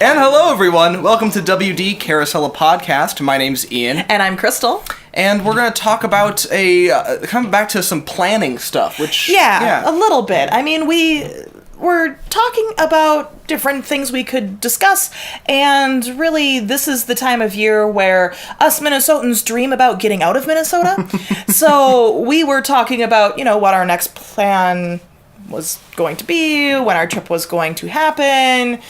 And hello, everyone. Welcome to WD Carousel Podcast. My name's Ian. And I'm Crystal. And we're going to talk about coming back to some planning stuff, which... Yeah, a little bit. I mean, we're talking about different things we could discuss, and really, this is the time of year where us Minnesotans dream about getting out of Minnesota. So we were talking about, what our next plan was going to be, when our trip was going to happen.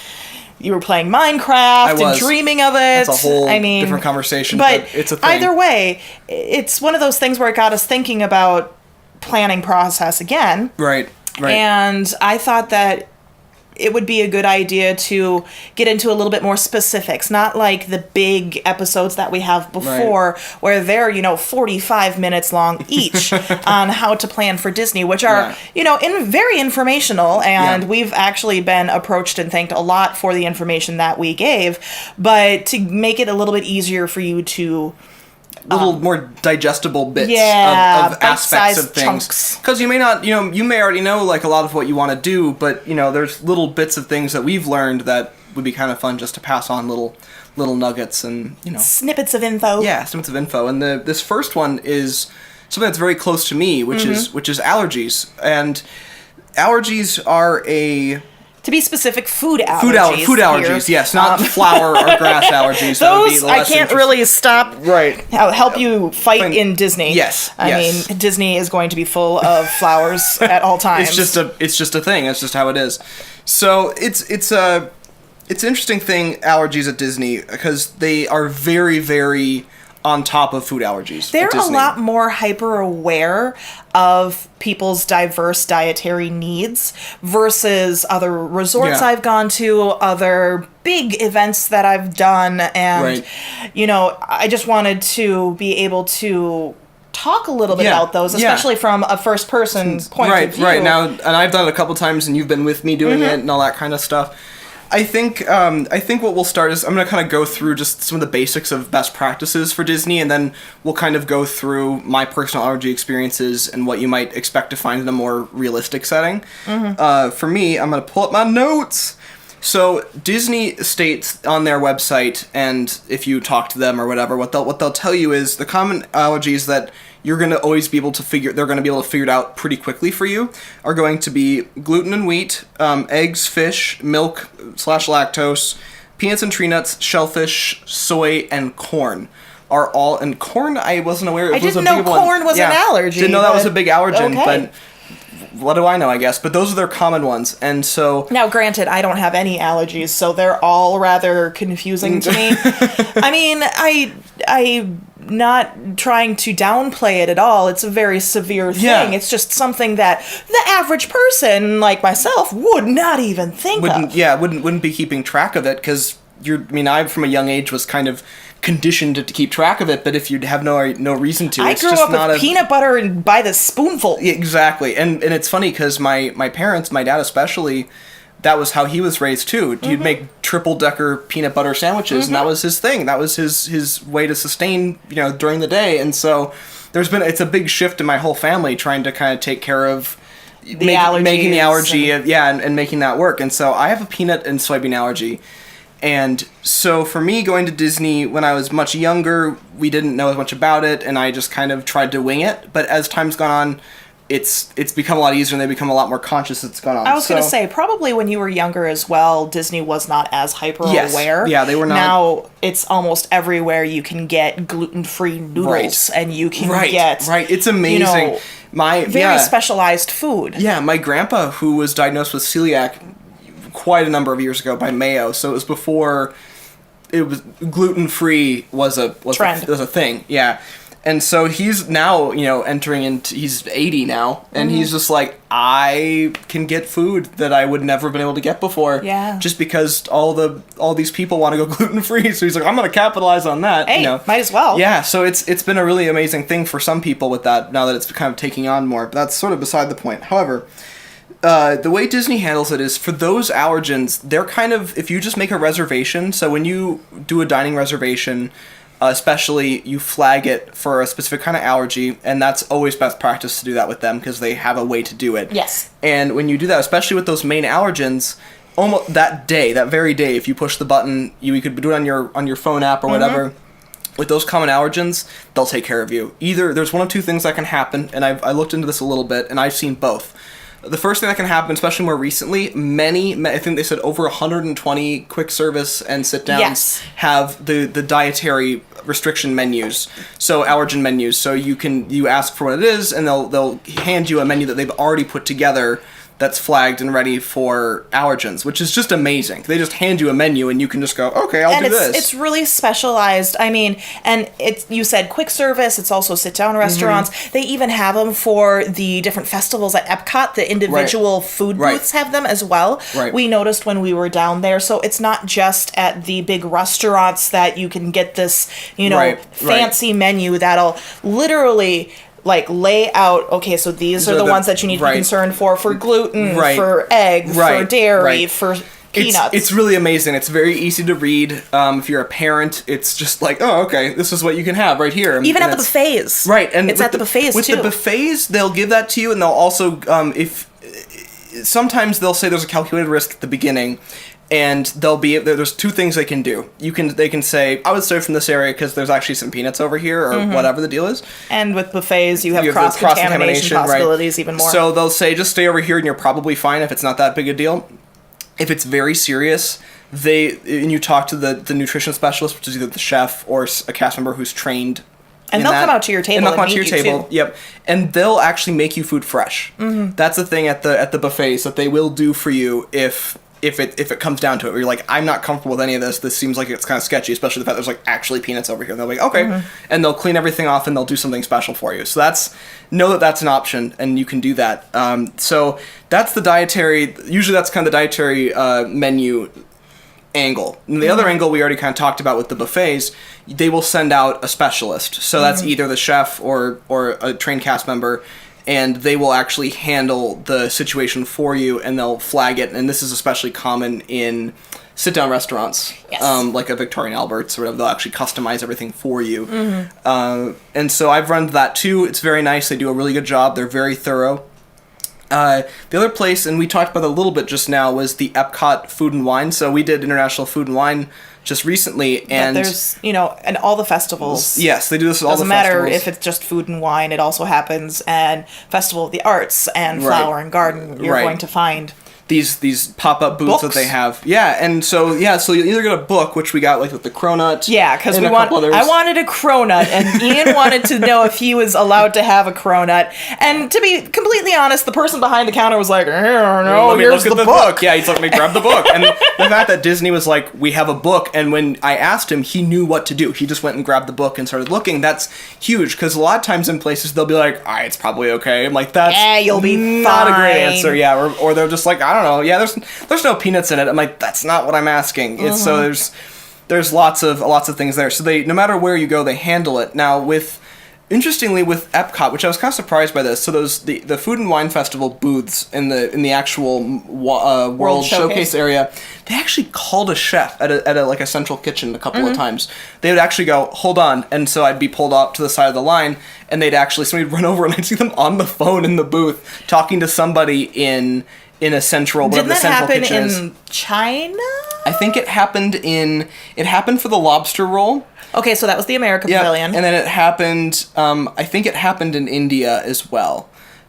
You were playing Minecraft and dreaming of it. That's a whole different conversation, but it's a thing. Either way, it's one of those things where it got us thinking about planning process again. Right. And I thought that it would be a good idea to get into a little bit more specifics, not like the big episodes that we have before, where they're, 45 minutes long each on how to plan for Disney, which are, very informational, and we've actually been approached and thanked a lot for the information that we gave, but to make it a little bit easier for you to... little more digestible bits of aspects of things. Because you may not, you may already know like a lot of what you want to do, but there's little bits of things that we've learned that would be kind of fun just to pass on little nuggets and snippets of info. Yeah, snippets of info. And this first one is something that's very close to me, which is allergies. And allergies are to be specific, food allergies. Food allergies, yes, not flower or grass allergies. Those I can't really stop. Right. Help you fight in Disney. Yes. I mean, Disney is going to be full of flowers at all times. It's just a thing. It's just how it is. So it's an interesting thing, allergies at Disney, because they are very, very on top of food allergies. They're a lot more hyper aware of people's diverse dietary needs versus other resorts I've gone to, other big events that I've done, and I just wanted to be able to talk a little bit about those, especially from a first person point of view. Right. Now, and I've done it a couple times, and you've been with me doing it and all that kind of stuff. I think what we'll start is I'm going to kind of go through just some of the basics of best practices for Disney, and then we'll kind of go through my personal allergy experiences and what you might expect to find in a more realistic setting. For me, I'm going to pull up my notes. So Disney states on their website, and if you talk to them or whatever, what they'll tell you is the common allergies that you're going to always be able to figure it out pretty quickly for you are going to be gluten and wheat, eggs, fish, milk / lactose, peanuts and tree nuts, shellfish, soy, and corn. Are all, and corn I wasn't aware it was a big one. I didn't know corn was an allergy. Didn't know that was a big allergen, but what do I know, I guess? But those are their common ones, and so... Now, granted, I don't have any allergies, so they're all rather confusing to me. I mean, I'm not trying to downplay it at all. It's a very severe thing. Yeah. It's just something that the average person, like myself, would not even think of. Yeah, wouldn't be keeping track of it, because I, from a young age, was kind of conditioned to keep track of it, but if you have no reason to, I grew up with peanut butter and by the spoonful. Exactly, and it's funny because my parents, my dad especially, that was how he was raised too. He'd make triple-decker peanut butter sandwiches, and that was his thing. That was his way to sustain, during the day. And so it's a big shift in my whole family trying to kind of take care of making the allergy, and making that work. And so I have a peanut and soybean allergy. And so for me, going to Disney when I was much younger, we didn't know as much about it, and I just kind of tried to wing it. But as time's gone on, it's become a lot easier, and they become a lot more conscious as it's gone on. I was going to say, probably when you were younger as well, Disney was not as hyper-aware. Yeah, they were not. Now, it's almost everywhere you can get gluten-free noodles, and you can get... Right, it's amazing. Very specialized food. Yeah, my grandpa, who was diagnosed with celiac quite a number of years ago by Mayo, so it was before gluten-free was a thing. Yeah. And so he's now, entering into, he's 80 now, and he's just like, I can get food that I would never have been able to get before. Yeah. Just because all these people want to go gluten-free, so he's like, I'm going to capitalize on that. Hey, might as well. Yeah, so it's been a really amazing thing for some people with that, now that it's kind of taking on more. But that's sort of beside the point. However, the way Disney handles it is, for those allergens, they're kind of, if you just make a reservation, so when you do a dining reservation, especially, you flag it for a specific kind of allergy, and that's always best practice to do that with them, because they have a way to do it. Yes. And when you do that, especially with those main allergens, almost that very day, if you push the button, you could do it on your phone app or whatever. With those common allergens, they'll take care of you. Either there's one of two things that can happen, and I looked into this a little bit, and I've seen both. The first thing that can happen, especially more recently, I think they said over 120 quick service and sit-downs have the dietary restriction menus, so allergen menus. So you ask for what it is, and they'll hand you a menu that they've already put together that's flagged and ready for allergens, which is just amazing. They just hand you a menu and you can just go, okay, I'll do this. It's really specialized. I mean, and you said quick service, it's also sit-down restaurants. They even have them for the different festivals at Epcot. The individual food booths have them as well. We noticed when we were down there. So it's not just at the big restaurants that you can get this, fancy menu that'll literally lay out, okay, so these are the ones that you need to be concerned for gluten, for egg, for dairy, for peanuts. It's really amazing. It's very easy to read. If you're a parent, it's just like, oh, okay, this is what you can have right here. Even at the buffets. Right. And it's at the buffets, with too. With the buffets, they'll give that to you, and they'll also, sometimes they'll say there's a calculated risk at the beginning, and there's two things they can do. They can say, I would stay from this area because there's actually some peanuts over here, or whatever the deal is. And with buffets, you have cross-contamination possibilities even more. So they'll say, just stay over here and you're probably fine if it's not that big a deal. If it's very serious, and you talk to the nutrition specialist, which is either the chef or a cast member who's trained. And they'll come out to your table and meet you too. Yep. And they'll actually make you food fresh. That's the thing at the buffets that they will do for you if it comes down to it, where you're like, I'm not comfortable with any of this. This seems like it's kind of sketchy, especially the fact there's actually peanuts over here. And they'll be like, okay. And they'll clean everything off and they'll do something special for you. So know that's an option and you can do that. So that's the dietary, usually that's kind of the dietary menu angle. And the other angle we already kind of talked about with the buffets, they will send out a specialist. So that's either the chef or a trained cast member, and they will actually handle the situation for you, and they'll flag it. And this is especially common in sit-down restaurants, like a Victorian Albert's or whatever. They'll actually customize everything for you. And so I've run that too. It's very nice. They do a really good job. They're very thorough. The other place, and we talked about it a little bit just now, was the Epcot Food and Wine. So we did International Food and Wine just recently, and there's and all the festivals. Yes, they do this with all the festivals. Doesn't matter if it's just food and wine; it also happens, and Festival of the Arts and Flower and Garden. You're going to find these pop-up booths that they have. And so you either get a book, which we got with the cronut. Yeah, because I wanted a cronut, and Ian wanted to know if he was allowed to have a cronut. And to be completely honest, the person behind the counter was like, no, here's the book. Yeah, he's like, let me grab the book. And the fact that Disney was like, we have a book, and when I asked him, he knew what to do. He just went and grabbed the book and started looking. That's huge, because a lot of times in places, they'll be like, it's probably okay. I'm like, that's you'll be not fine. a great answer. Yeah, or they're just like, I don't know. Yeah, there's no peanuts in it. I'm like, that's not what I'm asking. It's, so there's lots of things there. So no matter where you go, they handle it. Now interestingly with Epcot, which I was kind of surprised by this. So the Food and Wine Festival booths in the actual World Showcase area, they actually called a chef at a central kitchen a couple of times. They would actually go, hold on, and so I'd be pulled up to the side of the line, and somebody'd run over and I'd see them on the phone in the booth talking to somebody in a central, whatever the central kitchen is. Didn't that happen in China? I think it happened for the lobster roll. Okay, so that was the America Pavilion. And then it happened, I think it happened in India as well.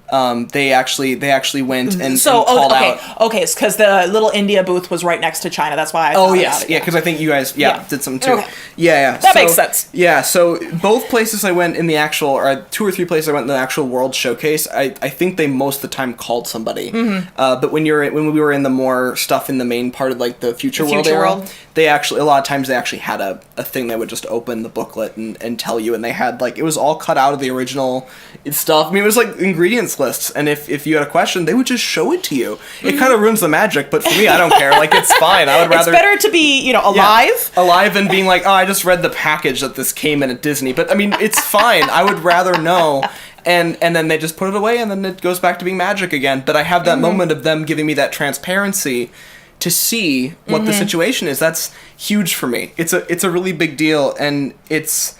They actually went and called out. Okay, because the little India booth was right next to China. That's why I thought about it. Yeah, because I think you guys did some too. Okay. Yeah. That makes sense. Yeah, so both places I went in the actual, or 2 or 3 places I went in the actual World Showcase, I think they most of the time called somebody. But when we were in the more stuff in the main part of the Future World era, they actually, a lot of times they actually had a thing that would just open the booklet and tell you, and they had it was all cut out of the original stuff. I mean, it was ingredients lists, and if you had a question, they would just show it to you. It kind of ruins the magic, but for me, I don't care. It's fine. I would rather. It's better to be alive, alive, than being like, oh, I just read the package that this came in at Disney. But I mean, it's fine. I would rather know. And then they just put it away, and then it goes back to being magic again. But I have that moment of them giving me that transparency to see what the situation is. That's huge for me. It's a really big deal, and it's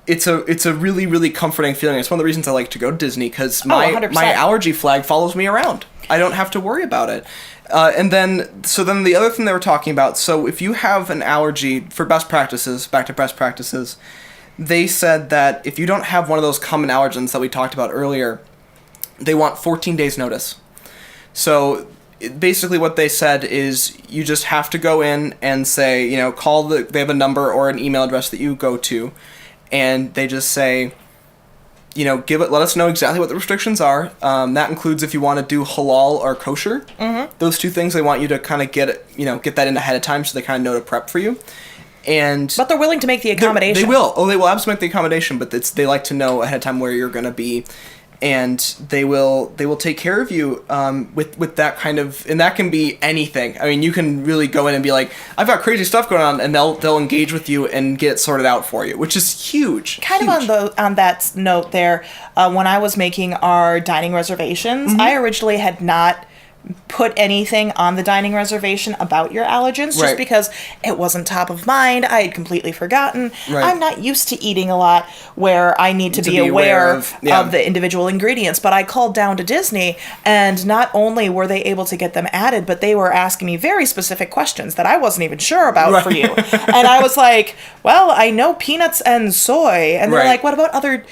a really, really comforting feeling. It's one of the reasons I like to go to Disney, because my allergy flag follows me around. I don't have to worry about it. And then the other thing they were talking about, so if you have an allergy, for best practices, back to best practices, they said that if you don't have one of those common allergens that we talked about earlier, they want 14 days notice. So basically what they said is you just have to go in and say, they have a number or an email address that you go to, and they just say, let us know exactly what the restrictions are. That includes if you want to do halal or kosher. Mm-hmm. Those two things they want you to kind of get that in ahead of time so they kind of know to prep for you. But they're willing to make the accommodation. They will. Oh, they will absolutely make the accommodation, but they like to know ahead of time where you're going to be. And they will take care of you with that kind of, and that can be anything. I mean, you can really go in and be like, I've got crazy stuff going on, and they'll engage with you and get it sorted out for you, which is huge. Kind of on that note there, when I was making our dining reservations, mm-hmm. I originally had not put anything on the dining reservation about your allergens just because it wasn't top of mind. I had completely forgotten. Right. I'm not used to eating a lot where I need to be aware of the individual ingredients. But I called down to Disney, and not only were they able to get them added, but they were asking me very specific questions that I wasn't even sure about for you. And I was like, well, I know peanuts and soy. And they're like, what about other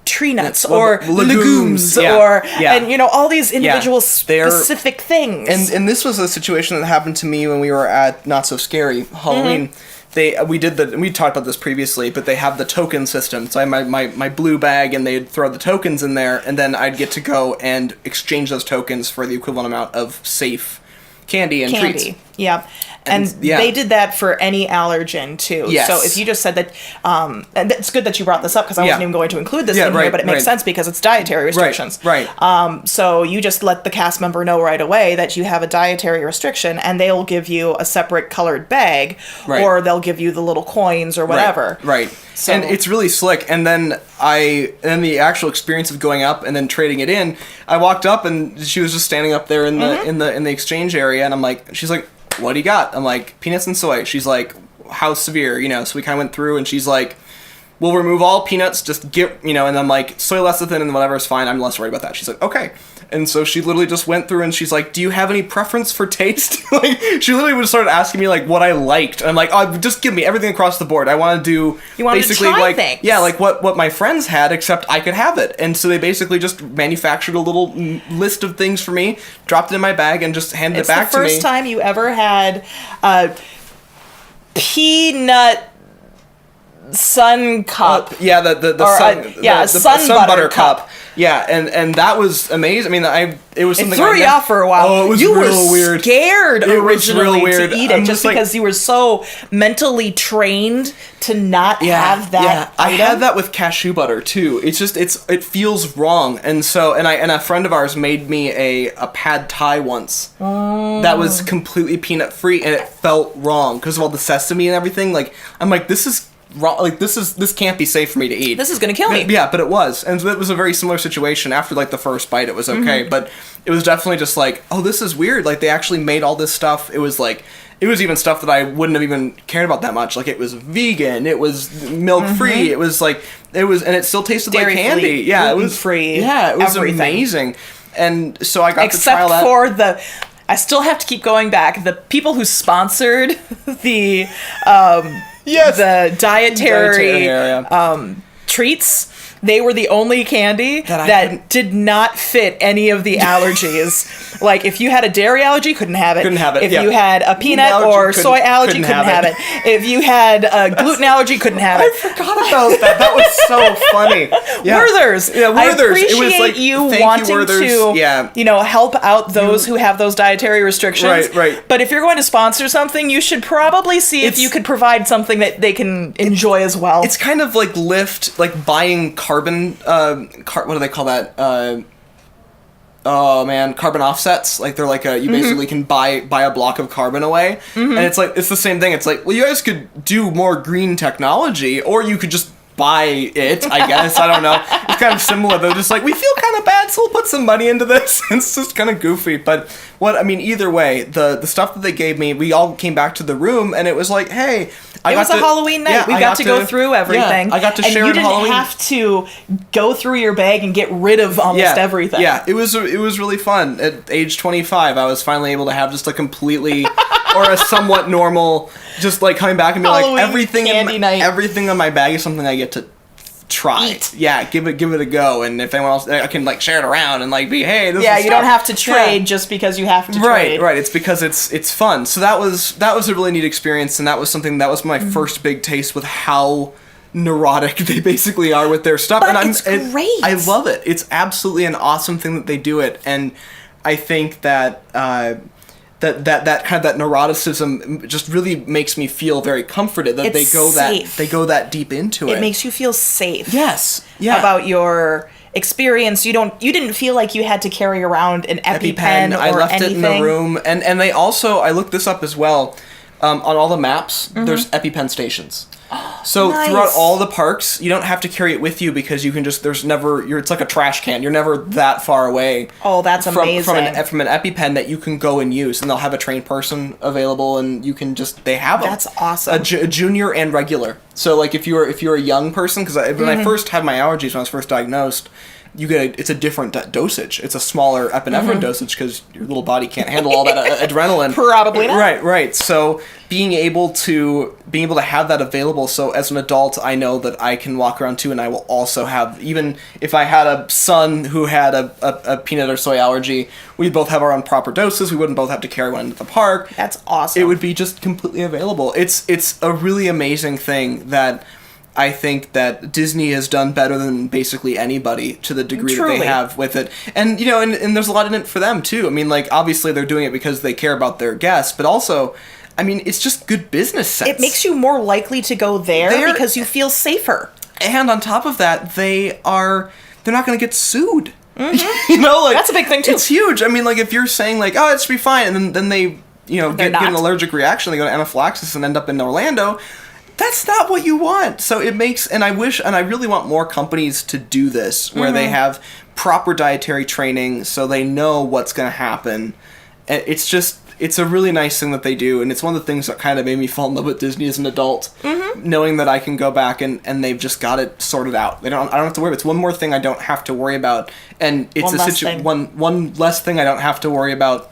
tree nuts or legumes and all these individual specific things. And this was a situation that happened to me when we were at Not So Scary Halloween. Mm-hmm. We talked about this previously, but they have the token system. So I had my blue bag, and they'd throw the tokens in there, and then I'd get to go and exchange those tokens for the equivalent amount of safe candy and treats. Yeah. And they did that for any allergen, too. Yes. So if you just said that, and it's good that you brought this up, because I wasn't even going to include this in here, but it makes sense because it's dietary restrictions. Right. So you just let the cast member know right away that you have a dietary restriction, and they'll give you a separate colored bag, or they'll give you the little coins or whatever. Right. So, and it's really slick. And then the actual experience of going up and then trading it in, I walked up, and she was just standing up there in the exchange area, and I'm like, she's like, what do you got? I'm like, peanuts and soy. She's like, how severe? So we kind of went through, and she's like, we'll remove all peanuts, just get, and I'm like, soy lecithin and whatever is fine. I'm less worried about that. She's like, okay. And so she literally just went through, and she's like, do you have any preference for taste? Like, she literally just started asking me, like, what I liked. And I'm like, oh, just give me everything across the board. I want to do basically, to try things. Yeah, like what my friends had, except I could have it. And so they basically just manufactured a little list of things for me, dropped it in my bag, and just handed it back to me. It's the first time you ever had peanut sun cup. The sun butter cup. Yeah, and that was amazing. I mean, it was something. It threw you off for a while. Oh, it was real weird. Scared originally to eat it, just because you were so mentally trained to not have that. Yeah, I had that with cashew butter too. It's just it feels wrong, and a friend of ours made me a pad thai once that was completely peanut free, and it felt wrong because of all the sesame and everything. Like, I'm like, this is wrong. Like, this can't be safe for me to eat. This is gonna kill me. Yeah, but it was, and so it was a very similar situation. After like the first bite, it was okay, but it was definitely just like, oh, this is weird. Like, they actually made all this stuff. It was even stuff that I wouldn't have even cared about that much. Like, it was vegan, it was milk free, it was, and it still tasted dairy like candy. Free, yeah, it was free. Yeah, it was everything. Amazing. And so I got to try that. I still have to keep going back. The people who sponsored the the dietary treats, they were the only candy that did not fit any of the allergies. Like, if you had a dairy allergy, couldn't have it. Couldn't have it. If you had a peanut or soy allergy, couldn't have it. If you had a gluten allergy, couldn't have it. I forgot about that. That was so funny. Yeah. Werther's. Yeah, Werther's. I appreciate you wanting to, help out those who have those dietary restrictions. Right. But if you're going to sponsor something, you should probably see if you could provide something that they can enjoy as well. It's kind of like Lyft, like buying carbon, what do they call that? Carbon offsets. Like, they're like you basically can buy a block of carbon away, and it's the same thing. It's like, well, you guys could do more green technology, or you could just buy it, I guess. I don't know. It's kind of similar. They're just like, we feel kind of bad, so we'll put some money into this. It's just kind of goofy. But either way, the stuff that they gave me, we all came back to the room, and it was like, hey, It was a Halloween night. Yeah, we got to go through everything. Yeah, I got to share and you Halloween. didn't have to go through your bag and get rid of almost everything. Yeah, it was really fun. At age 25, I was finally able to have just a completely or a somewhat normal, just like coming back and be Halloween like everything everything on my bag is something I get to try. Eat. Yeah, give it a go, and if anyone else, I can like share it around and like be, hey, this yeah, is you stuff. don't have to trade just because you have to trade. Right. It's because it's fun. So that was a really neat experience, and that was my first big taste with how neurotic they basically are with their stuff. But and it's great. I love it. It's absolutely an awesome thing that they do it, and I think that that kind of that neuroticism just really makes me feel very comforted that It's safe. they go that deep into it. It makes you feel safe. Yes. Yeah. About your experience. You didn't feel like you had to carry around an EpiPen or I left anything. it in the room, and they also, I looked this up as well. On all the maps, there's EpiPen stations. So Nice. throughout all the parks, you don't have to carry it with you because you can just, it's like a trash can. You're never that far away. Oh, that's amazing. From an EpiPen that you can go and use, and they'll have a trained person available, and you can they have them. That's awesome. A junior and regular. So like if you're a young person, because when I first had my allergies when I was first diagnosed, it's a different dosage. It's a smaller epinephrine dosage because your little body can't handle all that adrenaline. Probably not. Right. So being able to have that available, so as an adult, I know that I can walk around too, and I will also have, even if I had a son who had a peanut or soy allergy, we'd both have our own proper doses. We wouldn't both have to carry one into the park. That's awesome. It would be just completely available. It's a really amazing thing that I think that Disney has done better than basically anybody to the degree that Truly. they have with it. And, and there's a lot in it for them, too. I mean, like, obviously they're doing it because they care about their guests, but also, I mean, it's just good business sense. It makes you more likely to go there because you feel safer. And on top of that, they're not going to get sued. Mm-hmm. That's a big thing, too. It's huge. I mean, like, if you're saying, like, oh, it's be fine, and then they, get an allergic reaction, they go to anaphylaxis and end up in Orlando, that's not what you want. So it makes, and I really want more companies to do this, where they have proper dietary training so they know what's going to happen. And it's a really nice thing that they do, and it's one of the things that kind of made me fall in love with Disney as an adult, knowing that I can go back and they've just got it sorted out. I don't have to worry. It's one more thing I don't have to worry about, and it's one less thing I don't have to worry about.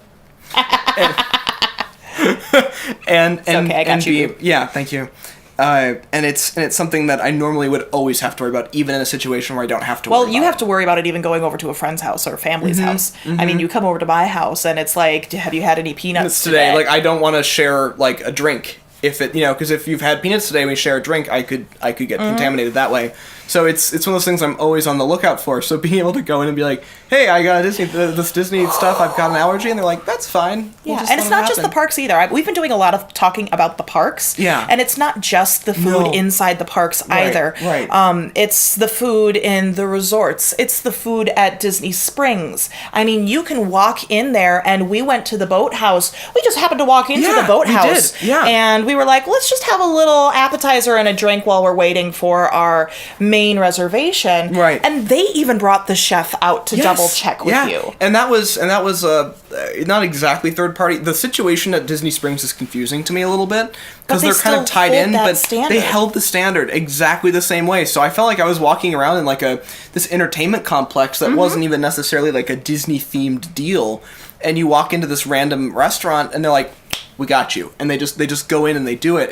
and okay, I got you. Yeah, thank you. And it's something that I normally would always have to worry about, even in a situation where I don't have to worry about. Well, you have to worry about it even going over to a friend's house or a family's house. I mean, you come over to my house and it's like, have you had any peanuts today? Like, I don't want to share, like, a drink. If it, because if you've had peanuts today and we share a drink, I could get contaminated that way. So it's one of those things I'm always on the lookout for. So being able to go in and be like, hey, I got this Disney stuff, I've got an allergy, and they're like, that's fine. Yeah, and it's not just the parks either. We've been doing a lot of talking about the parks. Yeah. And it's not just the food inside the parks either. Right. It's the food in the resorts. It's the food at Disney Springs. I mean, you can walk in there, and we went to the boathouse. We just happened to walk into the boathouse. We did. Yeah. And we were like, let's just have a little appetizer and a drink while we're waiting for our main reservation. Right. And they even brought the chef out to double check with you. And that was not exactly third party. The situation at Disney Springs is confusing to me a little bit because they're kind of tied in, but they held the standard exactly the same way. So I felt like I was walking around in like this entertainment complex that wasn't even necessarily like a Disney themed deal. And you walk into this random restaurant and they're like, we got you. And they just go in and they do it.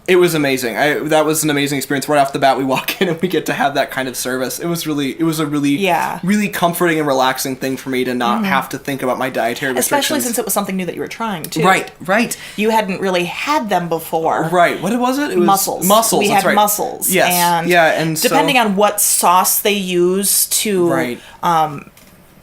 It was amazing. That was an amazing experience. Right off the bat, we walk in and we get to have that kind of service. It was a really comforting and relaxing thing for me to not have to think about my dietary restrictions. Especially since it was something new that you were trying, too. Right. You hadn't really had them before. Right. What was it? It was mussels. Mussels. We that's had right. mussels. Yes. And depending on what sauce they use to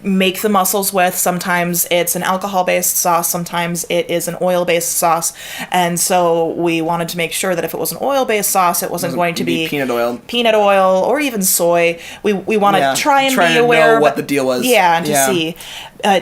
make the mussels with, sometimes it's an alcohol-based sauce, sometimes it is an oil-based sauce, and so we wanted to make sure that if it was an oil-based sauce, it wasn't going to be peanut oil, or even soy. We want to try and be aware know what the deal was. And to see.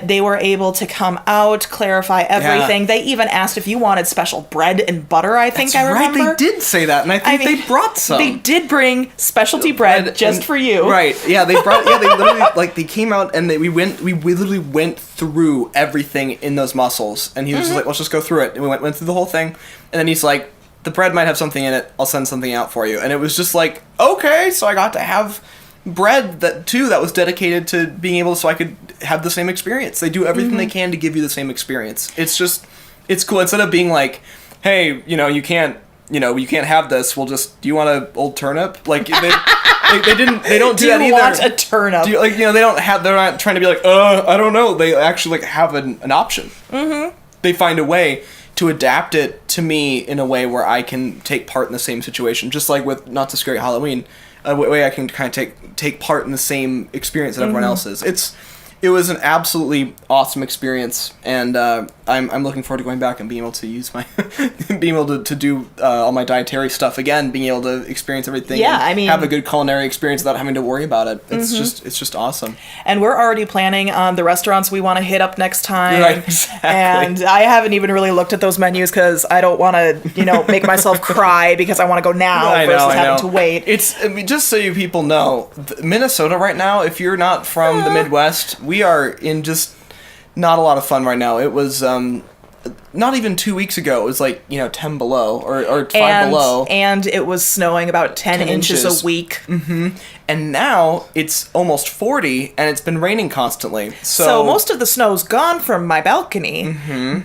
They were able to come out, clarify everything. They even asked if you wanted special bread and butter, I think. That's I remember. Right, they did say that, and I think they brought some. They did bring specialty bread just for you. Right, yeah, they brought, they literally, they came out and we literally went through everything in those mussels, and he was just like, let's just go through it, and we went through the whole thing, and then he's like, the bread might have something in it. I'll send something out for you. And it was just like, okay, so I got to have bread that was dedicated to being able, so I could have the same experience. They do everything they can to give you the same experience. It's cool. Instead of being like, hey, you can't have this. We'll just, do you want an old turnip? Like, they don't do that either. Do you want a turnip? They're not trying to be like, I don't know. They actually like have an option. Mm-hmm. They find a way to adapt it to me in a way where I can take part in the same situation. Just like with Not So Scary Halloween, a way I can kind of take part in the same experience that everyone else is. It was an absolutely awesome experience, and I'm looking forward to going back and being able to use my, being able to do all my dietary stuff again, being able to experience everything. Yeah, I mean, have a good culinary experience without having to worry about it. It's just awesome. And we're already planning on the restaurants we want to hit up next time. Right, exactly. And I haven't even really looked at those menus because I don't want to, make myself cry because I want to go now versus having to wait. Just so you people know, Minnesota right now, if you're not from the Midwest, we are in just not a lot of fun right now. It was not even 2 weeks ago. It was like 10 below or 5 below, and it was snowing about 10 inches a week. Mm-hmm. And now it's almost 40, and it's been raining constantly. So most of the snow's gone from my balcony,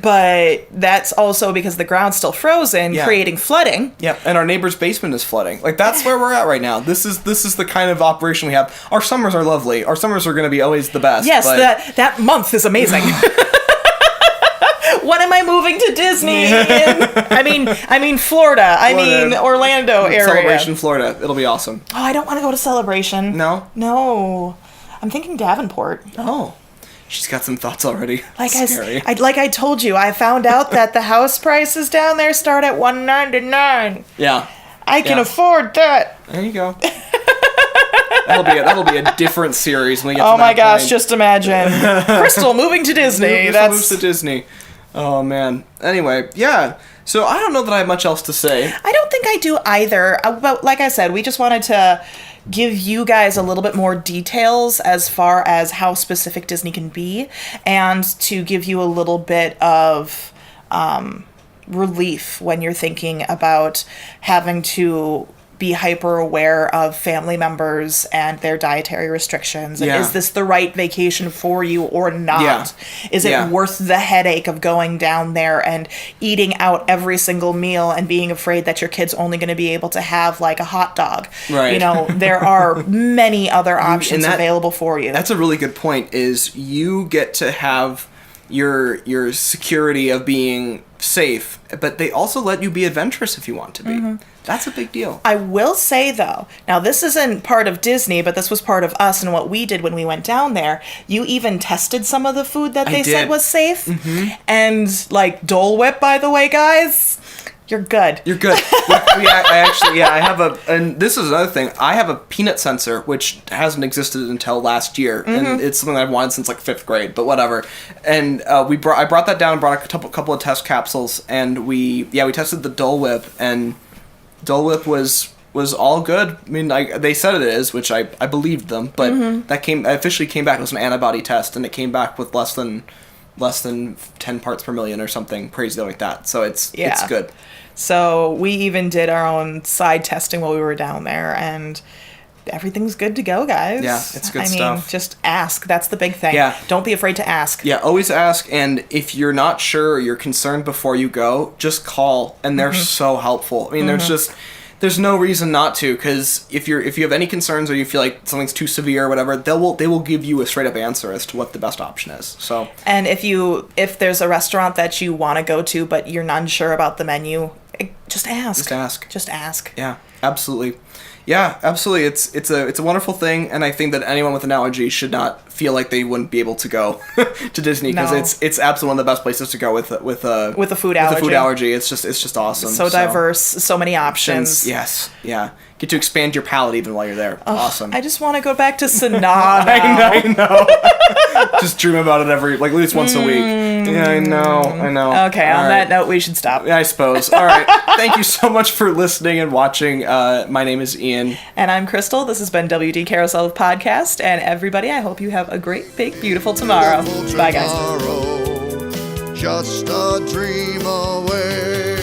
but that's also because the ground's still frozen, creating flooding. Yeah, and our neighbor's basement is flooding. Like, that's where we're at right now. This is the kind of operation we have. Our summers are lovely. Our summers are going to be always the best. Yes, that month is amazing. When am I moving to Disney? I mean Florida. I mean Orlando area. Celebration, Florida. It'll be awesome. Oh, I don't want to go to Celebration. No? No. I'm thinking Davenport. Oh. She's got some thoughts already. Scary. Like I told you, I found out that the house prices down there start at $199. Yeah. I can afford that. There you go. That'll be a different series when we get to that Oh my gosh, point. just imagine. Crystal moving to Disney. Crystal moves to Disney. Oh man. Anyway, yeah. So I don't know that I have much else to say. I don't think I do either. But like I said, we just wanted to give you guys a little bit more details as far as how specific Disney can be, and to give you a little bit of relief when you're thinking about having to be hyper aware of family members and their dietary restrictions. And is this the right vacation for you or not? Yeah. Is it worth the headache of going down there and eating out every single meal and being afraid that your kid's only going to be able to have like a hot dog? Right. There are many other options available for you. That's a really good point, is you get to have your security of being safe, but they also let you be adventurous if you want to be. That's a big deal. I will say, though, now this isn't part of Disney, but this was part of us and what we did when we went down there. You even tested some of the food that they said was safe. And, like, Dole Whip, by the way, guys, you're good. You're good. I have and this is another thing. I have a peanut sensor, which hasn't existed until last year, and it's something I've wanted since like 5th grade, but whatever. And I brought that down and brought a couple of test capsules, and we tested the Dole Whip, and Dole Whip was all good. I mean, they said it is, which I believed them, but that officially came back. It was an antibody test, and it came back with less than 10 parts per million or something crazy like that. So it's good. So we even did our own side testing while we were down there, and everything's good to go, guys. Yeah, it's good stuff. I mean, just ask. That's the big thing. Yeah. Don't be afraid to ask. Yeah, always ask, and if you're not sure or you're concerned before you go, just call, and they're so helpful. I mean, there's no reason not to, because if you have any concerns or you feel like something's too severe or whatever, they will give you a straight up answer as to what the best option is. So, and if there's a restaurant that you want to go to but you're not sure about the menu, just ask. Just ask. Yeah, absolutely. Yeah, absolutely. It's a wonderful thing, and I think that anyone with an allergy should not feel like they wouldn't be able to go to Disney, because it's absolutely one of the best places to go with a food allergy. It's just awesome. So diverse, so many options. Yes, yeah. Get to expand your palate even while you're there. Awesome. I just want to go back to Sanaa. I know. Just dream about it at least once a week. Yeah, I know. Okay, on that note, we should stop. Yeah, I suppose. All right. Thank you so much for listening and watching. My name is Ian. And I'm Crystal. This has been WD Carousel Podcast. And everybody, I hope you have a great, big, beautiful tomorrow. Bye, guys. Just a dream away.